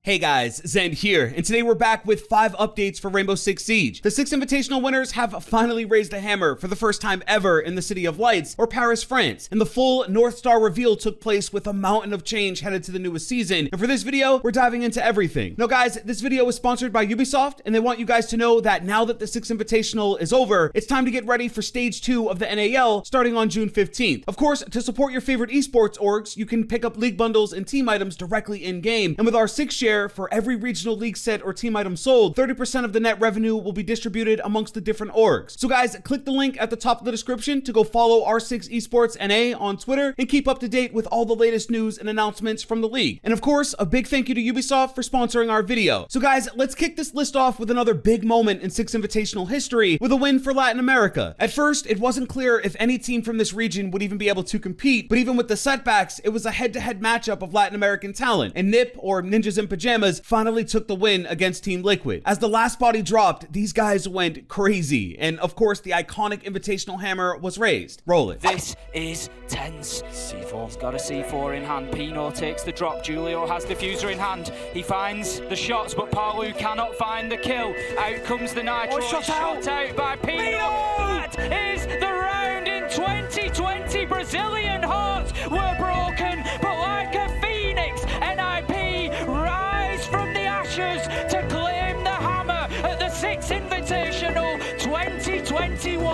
Hey guys, Zen here, and today we're back with 5 updates for Rainbow Six Siege. The Six Invitational winners have finally raised a hammer for the first time ever in the City of Lights, or Paris, France, and the full North Star reveal took place with a mountain of change headed to the newest season, and for this video, we're diving into everything. Now guys, this video is sponsored by Ubisoft, and they want you guys to know that now that the Six Invitational is over, it's time to get ready for Stage 2 of the NAL starting on June 15th. Of course, to support your favorite esports orgs, you can pick up league bundles and team items directly in-game, and with our 6 share, for every regional league set or team item sold, 30% of the net revenue will be distributed amongst the different orgs. So guys, click the link at the top of the description to go follow R6 Esports NA on Twitter and keep up to date with all the latest news and announcements from the league. And of course, a big thank you to Ubisoft for sponsoring our video. So guys, let's kick this list off with another big moment in Six Invitational history with a win for Latin America. At first, it wasn't clear if any team from this region would even be able to compete, but even with the setbacks, it was a head-to-head matchup of Latin American talent, and NIP, or Ninjas in Pajamas, finally took the win against Team Liquid. As the last body dropped, these guys went crazy, and of course the iconic Invitational hammer was raised. Roll it. This is tense. C4. He's got a C4 in hand. Pino takes the drop. Julio has diffuser in hand. He finds the shots, but Palu cannot find the kill. Out comes the Nitro. Shot out by Pino. That is the round in 2020. Brazilian hearts were broken, but like a phoenix, NIP rise from the ashes to claim the hammer at the Six Invitational 2021.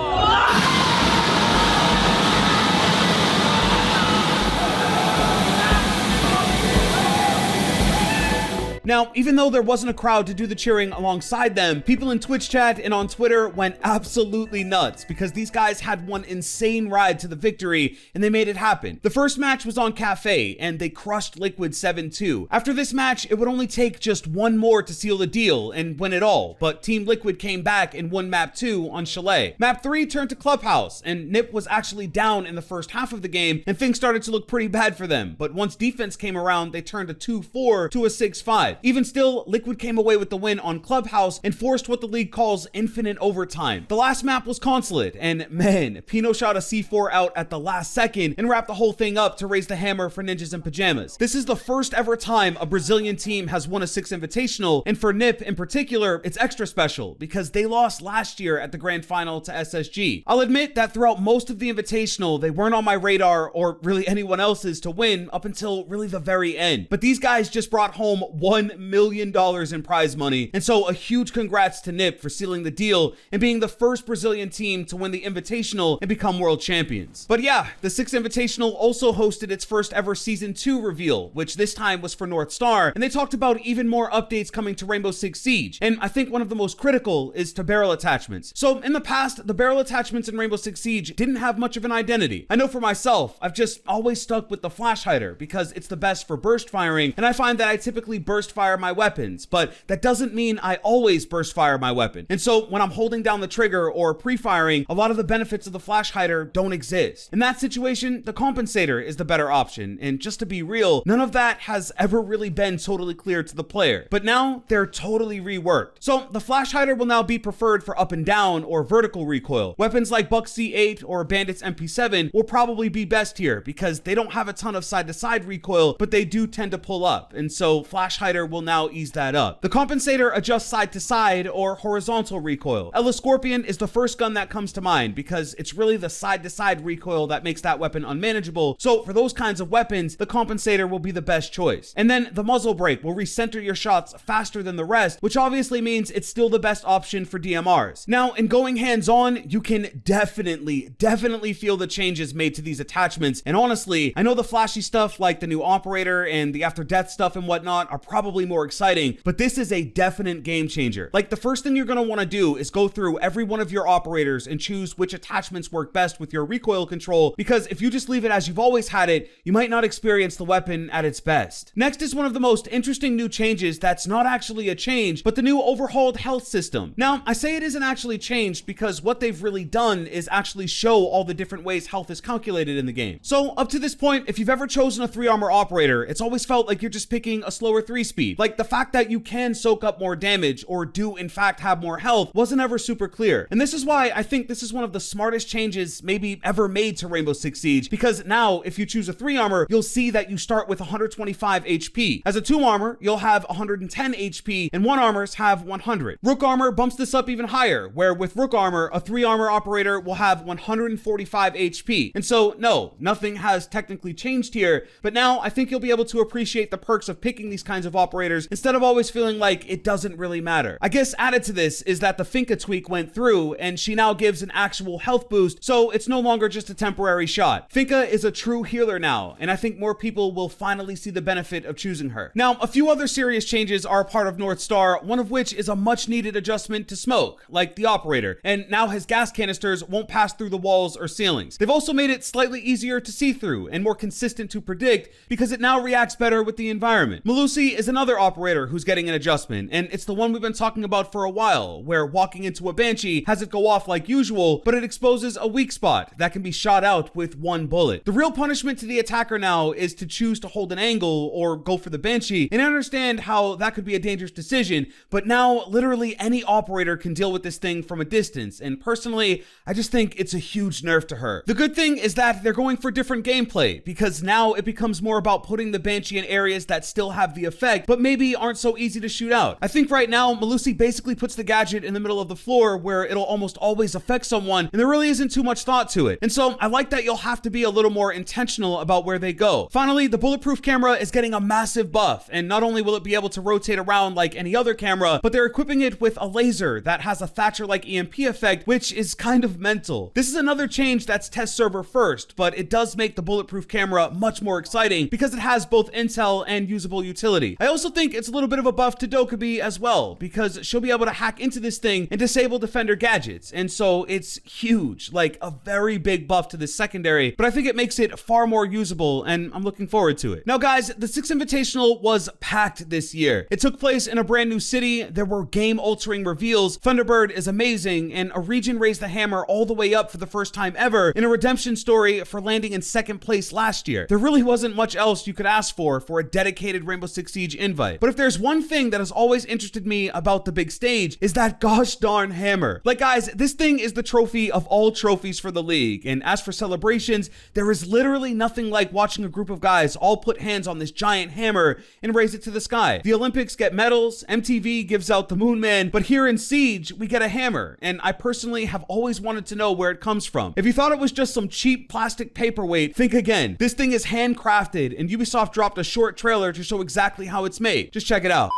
Now, even though there wasn't a crowd to do the cheering alongside them, people in Twitch chat and on Twitter went absolutely nuts because these guys had one insane ride to the victory and they made it happen. The first match was on Cafe and they crushed Liquid 7-2. After this match, it would only take just one more to seal the deal and win it all, but Team Liquid came back and won Map 2 on Chalet. Map 3 turned to Clubhouse and NIP was actually down in the first half of the game and things started to look pretty bad for them, but once defense came around, they turned a 2-4 to a 6-5. Even still, Liquid came away with the win on Clubhouse and forced what the league calls infinite overtime. The last map was Consulate, and man, Pino shot a C4 out at the last second and wrapped the whole thing up to raise the hammer for Ninjas in Pajamas. This is the first ever time a Brazilian team has won a Six Invitational, and for NIP in particular, it's extra special because they lost last year at the grand final to SSG. I'll admit that throughout most of the Invitational, they weren't on my radar or really anyone else's to win up until really the very end. But these guys just brought home $1 million in prize money, and so a huge congrats to NIP for sealing the deal and being the first Brazilian team to win the Invitational and become world champions. But yeah, the Six Invitational also hosted its first ever Season 2 reveal, which this time was for North Star, and they talked about even more updates coming to Rainbow Six Siege, and I think one of the most critical is to barrel attachments. So in the past, the barrel attachments in Rainbow Six Siege didn't have much of an identity. I know for myself, I've just always stuck with the flash hider because it's the best for burst firing, and I find that I typically burst fire my weapons, but that doesn't mean I always burst fire my weapon. And so when I'm holding down the trigger or pre-firing, a lot of the benefits of the flash hider don't exist. In that situation, the compensator is the better option, and just to be real, none of that has ever really been totally clear to the player. But now they're totally reworked. So the flash hider will now be preferred for up and down or vertical recoil. Weapons like Buck C8 or Bandit's MP7 will probably be best here because they don't have a ton of side-to-side recoil, but they do tend to pull up, and so flash hider will now ease that up. The compensator adjusts side to side or horizontal recoil. Ella Scorpion is the first gun that comes to mind because it's really the side to side recoil that makes that weapon unmanageable. So for those kinds of weapons, the compensator will be the best choice. And then the muzzle brake will recenter your shots faster than the rest, which obviously means it's still the best option for DMRs. Now, in going hands-on, you can definitely feel the changes made to these attachments. And honestly, I know the flashy stuff like the new operator and the after death stuff and whatnot are probably more exciting, but this is a definite game changer. Like, the first thing you're going to want to do is go through every one of your operators and choose which attachments work best with your recoil control, because if you just leave it as you've always had it, you might not experience the weapon at its best. Next is one of the most interesting new changes that's not actually a change, but the new overhauled health system. Now, I say it isn't actually changed because what they've really done is actually show all the different ways health is calculated in the game. So up to this point, if you've ever chosen a 3 armor operator, it's always felt like you're just picking a slower 3 speed speed. Like, the fact that you can soak up more damage or do in fact have more health wasn't ever super clear. And this is why I think this is one of the smartest changes maybe ever made to Rainbow Six Siege, because now if you choose a 3 armor, you'll see that you start with 125 HP. As a 2 armor, you'll have 110 HP, and 1 armors have 100. Rook armor bumps this up even higher, where with Rook armor, a 3 armor operator will have 145 HP. And so, no, nothing has technically changed here, but now I think you'll be able to appreciate the perks of picking these kinds of operators instead of always feeling like it doesn't really matter. I guess added to this is that the Finka tweak went through, and she now gives an actual health boost, so it's no longer just a temporary shot. Finka is a true healer now, and I think more people will finally see the benefit of choosing her. Now, a few other serious changes are a part of North Star, one of which is a much needed adjustment to smoke, like the operator, and now his gas canisters won't pass through the walls or ceilings. They've also made it slightly easier to see through and more consistent to predict because it now reacts better with the environment. Melusi is another operator who's getting an adjustment, and it's the one we've been talking about for a while, where walking into a Banshee has it go off like usual, but it exposes a weak spot that can be shot out with 1 bullet. The real punishment to the attacker now is to choose to hold an angle or go for the Banshee, and I understand how that could be a dangerous decision, but now literally any operator can deal with this thing from a distance, and personally, I just think it's a huge nerf to her. The good thing is that they're going for different gameplay, because now it becomes more about putting the Banshee in areas that still have the effect, but maybe aren't so easy to shoot out. I think right now, Melusi basically puts the gadget in the middle of the floor where it'll almost always affect someone, and there really isn't too much thought to it. And so I like that you'll have to be a little more intentional about where they go. Finally, the bulletproof camera is getting a massive buff, and not only will it be able to rotate around like any other camera, but they're equipping it with a laser that has a Thatcher-like EMP effect, which is kind of mental. This is another change that's test server first, but it does make the bulletproof camera much more exciting because it has both intel and usable utility. I also think it's a little bit of a buff to Dokkaebi as well, because she'll be able to hack into this thing and disable defender gadgets, and so it's huge, like a very big buff to this secondary, but I think it makes it far more usable, and I'm looking forward to it. Now guys, the Six Invitational was packed this year. It took place in a brand new city, there were game-altering reveals, Thunderbird is amazing, and a region raised the hammer all the way up for the first time ever in a redemption story for landing in 2nd place last year. There really wasn't much else you could ask for a dedicated Rainbow Six Siege invite. But if there's one thing that has always interested me about the big stage, is that gosh darn hammer. Like guys, this thing is the trophy of all trophies for the league, and as for celebrations, there is literally nothing like watching a group of guys all put hands on this giant hammer and raise it to the sky. The Olympics get medals, MTV gives out the Moon Man, but here in Siege, we get a hammer, and I personally have always wanted to know where it comes from. If you thought it was just some cheap plastic paperweight, think again. This thing is handcrafted, and Ubisoft dropped a short trailer to show exactly how it's made. Just check it out.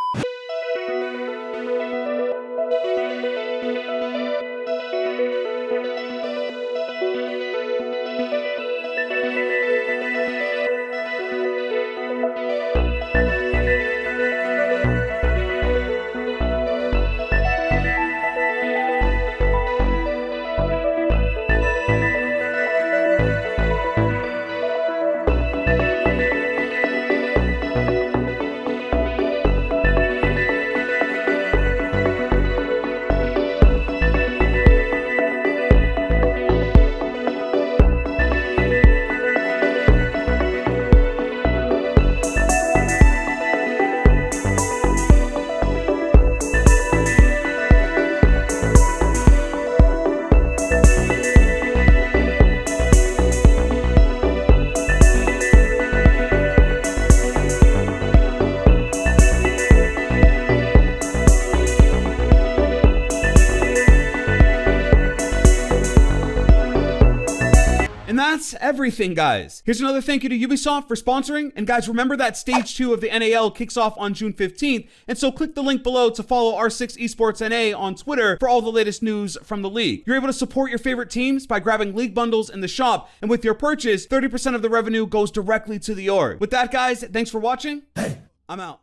And that's everything, guys. Here's another thank you to Ubisoft for sponsoring. And guys, remember that Stage 2 of the NAL kicks off on June 15th. And so click the link below to follow R6 Esports NA on Twitter for all the latest news from the league. You're able to support your favorite teams by grabbing league bundles in the shop. And with your purchase, 30% of the revenue goes directly to the org. With that, guys, thanks for watching. I'm out.